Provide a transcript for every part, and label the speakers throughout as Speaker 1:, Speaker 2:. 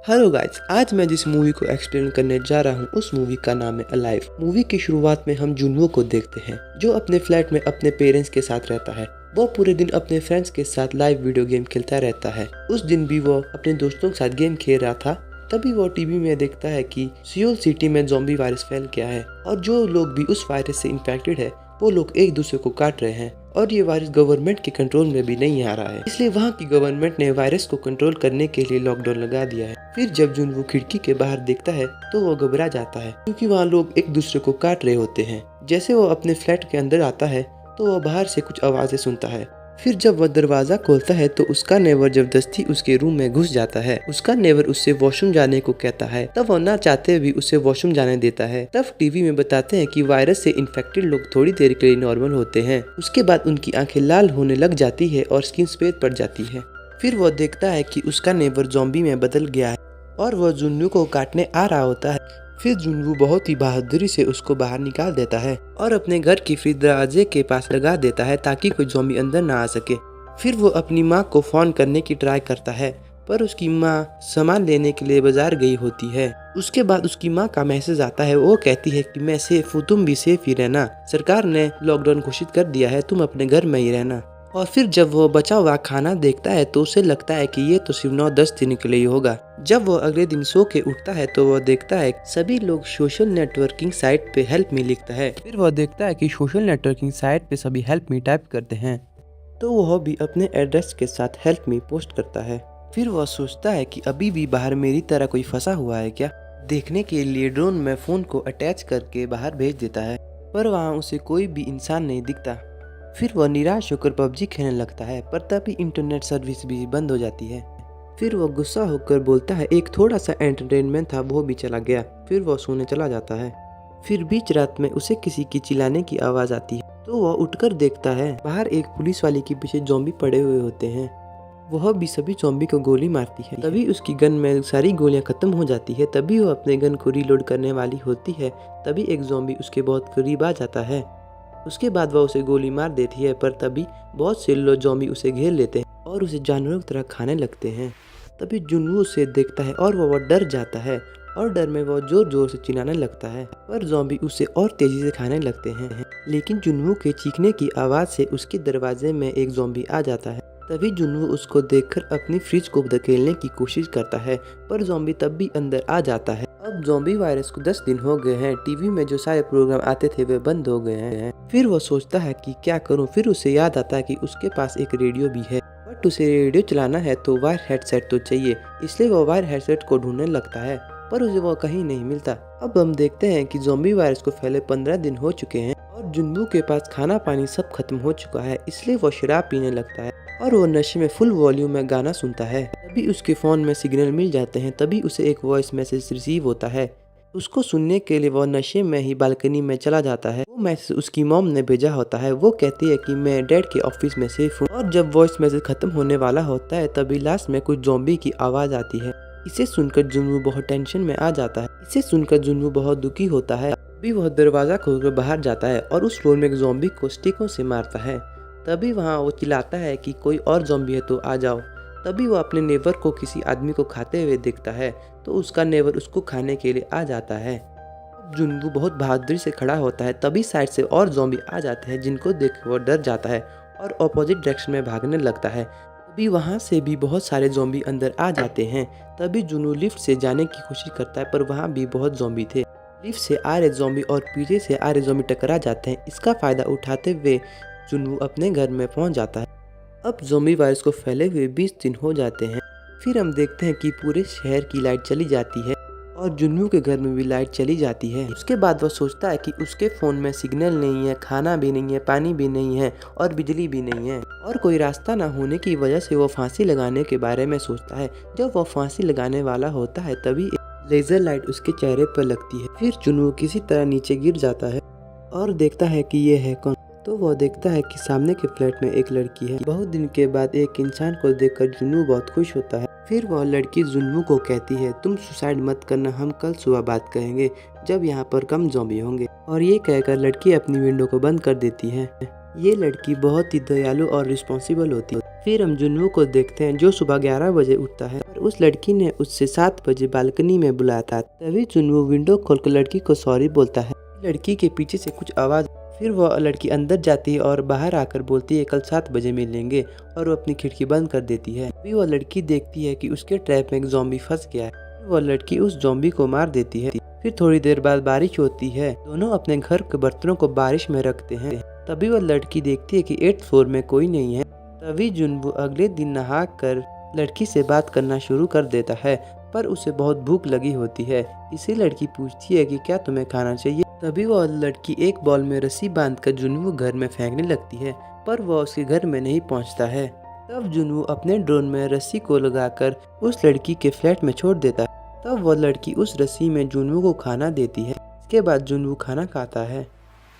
Speaker 1: Hello guys, आज मैं जिस मूवी को एक्सप्लेन करने जा रहा हूँ उस मूवी का नाम है अलाइव। मूवी की शुरुआत में हम जुनवो को देखते हैं जो अपने फ्लैट में अपने पेरेंट्स के साथ रहता है। वो पूरे दिन अपने फ्रेंड्स के साथ लाइव वीडियो गेम खेलता रहता है। उस दिन भी वो अपने दोस्तों के साथ गेम खेल रहा था। तभी वो टीवी में देखता है कि सियोल सिटी में ज़ॉम्बी वायरस फैल गया है और जो लोग भी उस वायरस से इन्फेक्टेड है वो लोग एक दूसरे को काट रहे हैं और ये वायरस गवर्नमेंट के कंट्रोल में भी नहीं आ रहा है। इसलिए वहाँ की गवर्नमेंट ने वायरस को कंट्रोल करने के लिए लॉकडाउन लगा दिया है। फिर जब जुनवो खिड़की के बाहर देखता है तो वो घबरा जाता है क्योंकि वहाँ लोग एक दूसरे को काट रहे होते हैं। जैसे वो अपने फ्लैट के अंदर आता है तो वो बाहर से कुछ आवाजें सुनता है। फिर जब वह दरवाजा खोलता है तो उसका नेबर जबरदस्ती उसके रूम में घुस जाता है। उसका नेबर उससे वॉशरूम जाने को कहता है, तब वह ना चाहते भी उसे वॉशरूम जाने देता है। तब टीवी में बताते हैं कि वायरस से इन्फेक्टेड लोग थोड़ी देर के लिए नॉर्मल होते हैं, उसके बाद उनकी आंखें लाल होने लग जाती है और स्किन सफेद पड़ जाती है। फिर वह देखता है कि उसका नेबर ज़ॉम्बी में बदल गया है और वह जुन्नू को काटने आ रहा होता है। फिर जुन्नू बहुत ही बहादुरी से उसको बाहर निकाल देता है और अपने घर की फ्रिज दरवाजे के पास लगा देता है ताकि कोई ज़ॉम्बी अंदर ना आ सके। फिर वो अपनी माँ को फोन करने की ट्राई करता है पर उसकी माँ सामान लेने के लिए बाजार गई होती है। उसके बाद उसकी माँ का मैसेज आता है। वो कहती है कि मैं सेफ हूँ, तुम भी सेफ ही रहना, सरकार ने लॉकडाउन घोषित कर दिया है, तुम अपने घर में ही रहना। और फिर जब वो बचा हुआ खाना देखता है तो उसे लगता है कि ये तो सिर्फ 9-10 दिन के लिए होगा। जब वो अगले दिन सो के उठता है तो वो देखता है सभी लोग सोशल नेटवर्किंग साइट पे हेल्प मी लिखता है। फिर वो देखता है कि सोशल नेटवर्किंग साइट पे सभी हेल्प मी टाइप करते हैं तो वह भी अपने एड्रेस के साथ हेल्प मी पोस्ट करता है। फिर वह सोचता है कि अभी भी बाहर मेरी तरह कोई फंसा हुआ है क्या। देखने के लिए ड्रोन में फोन को अटैच करके बाहर भेज देता है पर वहाँ उसे कोई भी इंसान नहीं दिखता। फिर वह निराश होकर पबजी खेलने लगता है पर तभी इंटरनेट सर्विस भी बंद हो जाती है। फिर वह गुस्सा होकर बोलता है एक थोड़ा सा एंटरटेनमेंट था वो भी चला गया। फिर वह सोने चला जाता है। फिर बीच रात में उसे किसी की चिल्लाने की आवाज़ आती है तो वह उठकर देखता है बाहर एक पुलिस वाले के पीछे ज़ॉम्बी पड़े हुए होते हैं। वह भी सभी ज़ॉम्बी को गोली मारती है। तभी उसकी गन में सारी गोलियां खत्म हो जाती है। तभी वह अपने गन को रीलोड करने वाली होती है तभी एक ज़ॉम्बी उसके बहुत करीब आ जाता है। उसके बाद वह उसे गोली मार देती है पर तभी बहुत से लोग ज़ॉम्बी उसे घेर लेते हैं और उसे जानवरों की तरह खाने लगते हैं। तभी जुन्नू उसे देखता है और वह डर जाता है और डर में वह जोर जोर से चिल्लाने लगता है पर ज़ॉम्बी उसे और तेजी से खाने लगते हैं। लेकिन जुन्नू के चीखने की आवाज़ से उसके दरवाजे में एक ज़ॉम्बी आ जाता है। तभी जुन्नू उसको देखकर अपनी फ्रिज को धकेलने की कोशिश करता है पर ज़ॉम्बी तब भी अंदर आ जाता है। अब ज़ॉम्बी वायरस को 10 दिन हो गए हैं। टीवी में जो सारे प्रोग्राम आते थे वे बंद हो गए हैं। फिर वो सोचता है कि क्या करूं। फिर उसे याद आता है कि उसके पास एक रेडियो भी है बट उसे रेडियो चलाना है तो वायर हेडसेट तो चाहिए। इसलिए वो वायर हेडसेट को ढूंढने लगता है पर उसे वो कहीं नहीं मिलता। अब हम देखते हैं कि ज़ॉम्बी वायरस को फैले 15 दिन हो चुके हैं और जुन्नू के पास खाना पानी सब खत्म हो चुका है। इसलिए वो शराब पीने लगता है और वो नशे में फुल वॉल्यूम में गाना सुनता है। तभी उसके फ़ोन में सिग्नल मिल जाते हैं। तभी उसे एक वॉइस मैसेज रिसीव होता है। उसको सुनने के लिए वो नशे में ही बालकनी में चला जाता है। वो मैसेज उसकी मॉम ने भेजा होता है। वो कहती है कि मैं डैड के ऑफिस में सेफ हूँ। और जब वॉइस मैसेज खत्म होने वाला होता है तभी लास्ट में कुछ ज़ॉम्बी की आवाज़ आती है। इसे सुनकर जुन्नू बहुत टेंशन में आ जाता है। इसे सुनकर जुन्नू बहुत दुखी होता है। अभी वह दरवाज़ा खोलकर बाहर जाता है और उस फ्लोर में एक ज़ॉम्बी को स्टिकों से मारता है। तभी वहाँ वो चिल्लाता है कि कोई और ज़ॉम्बी है तो आ जाओ। तभी वो अपने नेबर को किसी आदमी को खाते हुए देखता है तो उसका नेबर उसको खाने के लिए आ जाता है। जुन्नू बहुत बहादुरी से खड़ा होता है। तभी साइड से और ज़ॉम्बी आ जाते हैं जिनको देख वो डर जाता है और ऑपोजिट डायरेक्शन में भागने लगता है। तभी वहाँ से भी बहुत सारे ज़ॉम्बी अंदर आ जाते हैं। तभी जुन्नू लिफ्ट से जाने की कोशिश करता है पर वहाँ भी बहुत ज़ॉम्बी थे। लिफ्ट से आ रहे ज़ॉम्बी और पीछे से आ रहे ज़ॉम्बी टकरा जाते हैं। इसका फ़ायदा उठाते हुए जुन्नू अपने घर में पहुंच जाता है। अब ज़ॉम्बी वायरस को फैले हुए 20 दिन हो जाते हैं। फिर हम देखते हैं कि पूरे शहर की लाइट चली जाती है और जुन्नू के घर में भी लाइट चली जाती है। उसके बाद वह सोचता है कि उसके फ़ोन में सिग्नल नहीं है, खाना भी नहीं है, पानी भी नहीं है और बिजली भी नहीं है और कोई रास्ता ना होने की वजह से वो फांसी लगाने के बारे में सोचता है। जब वह फांसी लगाने वाला होता है तभी एक लेज़र लाइट उसके चेहरे पर लगती है। फिर जुन्नू किसी तरह नीचे गिर जाता है और देखता है कि ये है कौन। तो वह देखता है कि सामने के फ्लैट में एक लड़की है। बहुत दिन के बाद एक इंसान को देखकर जुन्नू बहुत खुश होता है। फिर वह लड़की जुन्नू को कहती है तुम सुसाइड मत करना, हम कल सुबह बात करेंगे जब यहाँ पर कम ज़ॉम्बी होंगे। और ये कहकर लड़की अपनी विंडो को बंद कर देती है। ये लड़की बहुत ही दयालु और रिस्पॉन्सिबल होती है। फिर हम जुन्नू को देखते हैं जो सुबह 11 बजे उठता है और उस लड़की ने उससे 7 बजे बालकनी में बुलाया था। तभी जुन्नू विंडो खोलकर लड़की को सॉरी बोलता है। लड़की के पीछे से कुछ आवाज़, फिर वह लड़की अंदर जाती है और बाहर आकर बोलती है कल 7 बजे मिलेंगे, और वो अपनी खिड़की बंद कर देती है। फिर वह लड़की देखती है कि उसके ट्रैप में एक ज़ॉम्बी फंस गया है। वह लड़की उस ज़ॉम्बी को मार देती है। फिर थोड़ी देर बाद बारिश होती है। दोनों अपने घर के बर्तनों को बारिश में रखते हैं। तभी वह लड़की देखती है कि 8th फ्लोर में कोई नहीं है। तभी जुन्नू अगले दिन नहा कर लड़की से बात करना शुरू कर देता है, पर उसे बहुत भूख लगी होती है। इसे लड़की पूछती है कि क्या तुम्हें खाना चाहिए। तभी वह लड़की एक बॉल में रस्सी बांधकर जुन्नू घर में फेंकने लगती है, पर वह उसके घर में नहीं पहुंचता है। तब जुन्नू अपने ड्रोन में रस्सी को लगाकर उस लड़की के फ्लैट में छोड़ देता है। तब वह लड़की उस रस्सी में जुन्नू को खाना देती है। इसके बाद जुन्नू खाना खाता है।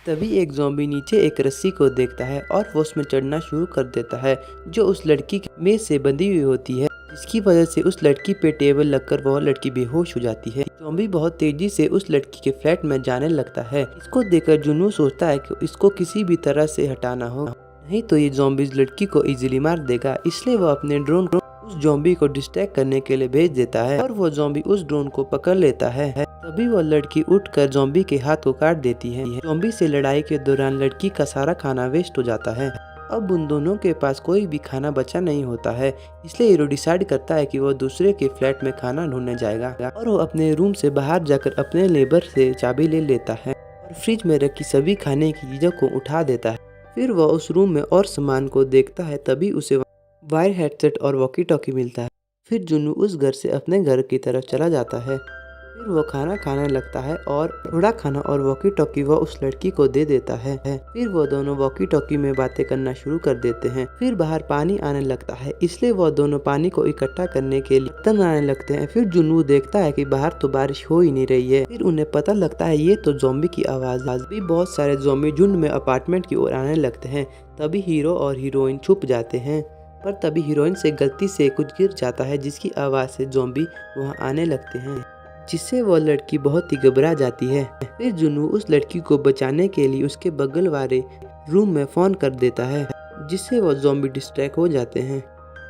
Speaker 1: तभी एक ज़ॉम्बी नीचे एक रस्सी को देखता है और वो उसमें चढ़ना शुरू कर देता है, जो उस लड़की की मेज से बंधी हुई होती है, जिसकी वजह से उस लड़की पे टेबल लगकर वह लड़की बेहोश हो जाती है। ज़ॉम्बी बहुत तेजी से उस लड़की के फ्लैट में जाने लगता है। इसको देखकर जुन्नू सोचता है कि इसको किसी भी तरह से हटाना होगा, नहीं तो ये ज़ॉम्बी लड़की को इजीली मार देगा। इसलिए वह अपने ड्रोन को उस ज़ॉम्बी को डिस्ट्रैक्ट करने के लिए भेज देता है और वो ज़ॉम्बी उस ड्रोन को पकड़ लेता है। तभी वह लड़की उठकर ज़ॉम्बी के हाथ को काट देती है। ज़ॉम्बी से लड़ाई के दौरान लड़की का सारा खाना वेस्ट हो जाता है। अब उन दोनों के पास कोई भी खाना बचा नहीं होता है, इसलिए हीरो डिसाइड करता है कि वह दूसरे के फ्लैट में खाना ढूंढने जाएगा और वो अपने रूम से बाहर जाकर अपने लेबर से चाबी ले लेता है और फ्रिज में रखी सभी खाने की चीज़ों को उठा देता है। फिर वह उस रूम में और सामान को देखता है। तभी उसे वायर हेडसेट और वॉकी टॉकी मिलता है। फिर जुन्नू उस घर से अपने घर की तरफ चला जाता है। फिर वो खाना खाने लगता है और थोड़ा खाना और वॉकी टॉकी वह उस लड़की को दे देता है। फिर वो दोनों वॉकी टॉकी में बातें करना शुरू कर देते हैं। फिर बाहर पानी आने लगता है, इसलिए वो दोनों पानी को इकट्ठा करने के लिए बर्तन आने लगते हैं। फिर जुन्नू देखता है कि बाहर तो बारिश हो ही नहीं रही है। फिर उन्हें पता लगता है ये तो ज़ॉम्बी की आवाज़। भी बहुत सारे ज़ॉम्बी झुंड में अपार्टमेंट की ओर आने लगते हैं। तभी हीरो और हीरोइन छुप जाते हैं, पर तभी हीरोइन से गलती से कुछ गिर जाता है, जिसकी आवाज़ से ज़ॉम्बी वहाँ आने लगते हैं, जिससे वह लड़की बहुत ही घबरा जाती है। फिर जुन्नू उस लड़की को बचाने के लिए उसके बगल वाले रूम में फ़ोन कर देता है, जिससे वह ज़ॉम्बी डिस्ट्रैक्ट हो जाते हैं।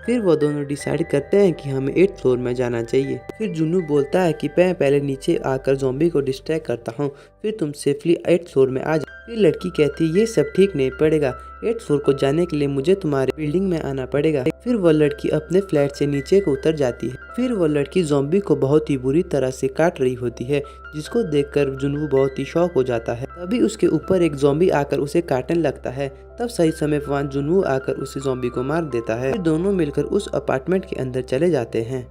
Speaker 1: फिर वो दोनों डिसाइड करते हैं कि हमें 8th फ्लोर में जाना चाहिए। फिर जुन्नू बोलता है कि मैं पहले नीचे आकर ज़ॉम्बी को डिस्ट्रैक्ट करता हूँ, फिर तुम सेफली 8th फ्लोर में आ जाओ। फिर लड़की कहती है ये सब ठीक नहीं पड़ेगा, 8th फ्लोर को जाने के लिए मुझे तुम्हारे बिल्डिंग में आना पड़ेगा। फिर वह लड़की अपने फ्लैट से नीचे को उतर जाती है। फिर वह लड़की ज़ॉम्बी को बहुत ही बुरी तरह से काट रही होती है, जिसको देखकर जुन्नू बहुत ही शॉक हो जाता है। तभी उसके ऊपर एक ज़ॉम्बी आकर उसे काटने लगता है। तब सही समय पर वहाँ जुन्नू आकर उस ज़ॉम्बी को मार देता है। फिर दोनों मिलकर उस अपार्टमेंट के अंदर चले जाते हैं।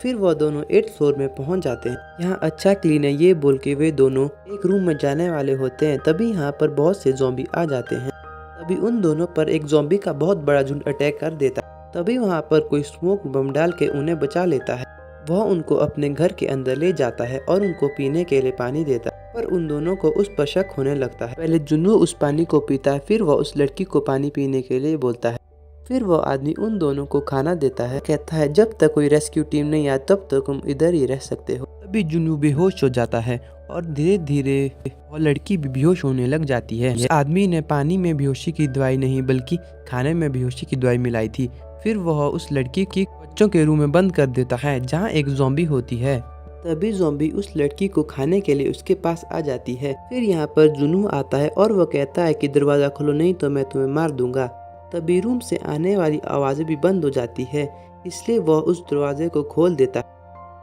Speaker 1: फिर वह दोनों 8th फ्लोर में पहुंच जाते हैं। यहाँ अच्छा क्लीन है ये बोल के वे दोनों एक रूम में जाने वाले होते हैं। तभी यहाँ पर बहुत से ज़ॉम्बी आ जाते हैं। तभी उन दोनों पर एक ज़ॉम्बी का बहुत बड़ा झुंड अटैक कर देता है। तभी वहाँ पर कोई स्मोक बम डाल के उन्हें बचा लेता है। वह उनको अपने घर के अंदर ले जाता है और उनको पीने के लिए पानी देता है, पर उन दोनों को उस पर शक होने लगता है। पहले जुन्नू उस पानी को पीता है, फिर वह उस लड़की को पानी पीने के लिए बोलता है। फिर वह आदमी उन दोनों को खाना देता है, कहता है जब तक कोई रेस्क्यू टीम नहीं आए तब तक तुम इधर ही रह सकते हो। तभी जुन्नू बेहोश हो जाता है और धीरे धीरे वह लड़की भी बेहोश होने लग जाती है। इस आदमी ने पानी में बेहोशी की दवाई नहीं बल्कि खाने में बेहोशी की दवाई मिलाई थी। फिर वह उस लड़की की बच्चों के रूम में बंद कर देता है जहाँ एक ज़ॉम्बी होती है। तभी ज़ॉम्बी उस लड़की को खाने के लिए उसके पास आ जाती है। फिर यहाँ पर जुन्नू आता है और वह कहता है कि दरवाज़ा खोलो नहीं तो मैं तुम्हें मार दूंगा। तभी रूम से आने वाली आवाज़ें भी बंद हो जाती है, इसलिए वह उस दरवाजे को खोल देता है।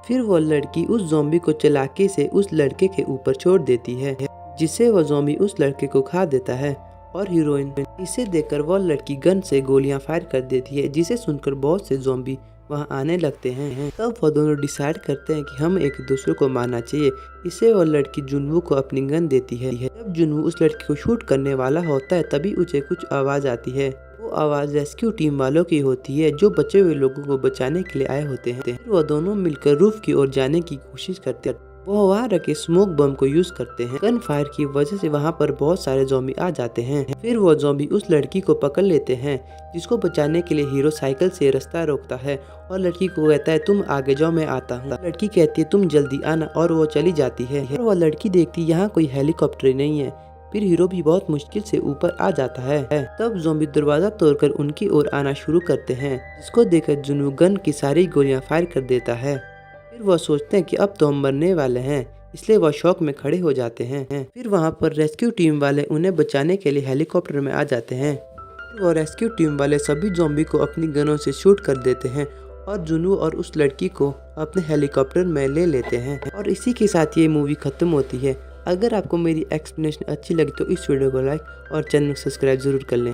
Speaker 1: फिर वह लड़की उस ज़ॉम्बी को चालाकी से उस लड़के के ऊपर छोड़ देती है, जिससे वह ज़ॉम्बी उस लड़के को खा देता है। और हीरोइन इसे देखकर वह लड़की गन से गोलियां फायर कर देती है, जिसे सुनकर बहुत से ज़ॉम्बी वहां आने लगते हैं। तब वह दोनों डिसाइड करते हैं कि हम एक दूसरे को मारना चाहिए। इससे वह लड़की जुन्नू को अपनी गन देती है। जब जुन्नू उस लड़की को शूट करने वाला होता है तभी उसे कुछ आवाज़ आती है। वो आवाज़ रेस्क्यू टीम वालों की होती है जो बचे हुए लोगों को बचाने के लिए आए होते हैं। वह दोनों मिलकर रूफ की ओर जाने की कोशिश करते हैं। वो वहाँ रखे स्मोक बम को यूज करते हैं। गन फायर की वजह से वहाँ पर बहुत सारे ज़ॉम्बी आ जाते हैं। फिर वो ज़ॉम्बी उस लड़की को पकड़ लेते हैं, जिसको बचाने के लिए हीरो साइकिल से रास्ता रोकता है और लड़की को कहता है तुम आगे जाओ मैं आता हूँ। लड़की कहती है तुम जल्दी आना और वो चली जाती है। और वह लड़की देखती है यहाँ कोई हेलीकॉप्टर नहीं है, फिर हीरो भी बहुत मुश्किल से ऊपर आ जाता है। तब ज़ॉम्बी दरवाजा तोड़कर उनकी ओर आना शुरू करते हैं, जिसको देखकर जुनू गन की सारी गोलियां फायर कर देता है। फिर वह सोचते हैं कि अब तो हम मरने वाले हैं, इसलिए वह शॉक में खड़े हो जाते हैं। फिर वहां पर रेस्क्यू टीम वाले उन्हें बचाने के लिए हेलीकॉप्टर में आ जाते हैं। फिर वो रेस्क्यू टीम वाले सभी ज़ॉम्बी को अपनी गनों से शूट कर देते हैं और जुनू और उस लड़की को अपने हेलीकॉप्टर में ले लेते हैं। और इसी के साथ ये मूवी खत्म होती है। अगर आपको मेरी एक्सप्लेनेशन अच्छी लगी तो इस वीडियो को लाइक और चैनल को सब्सक्राइब जरूर कर लें।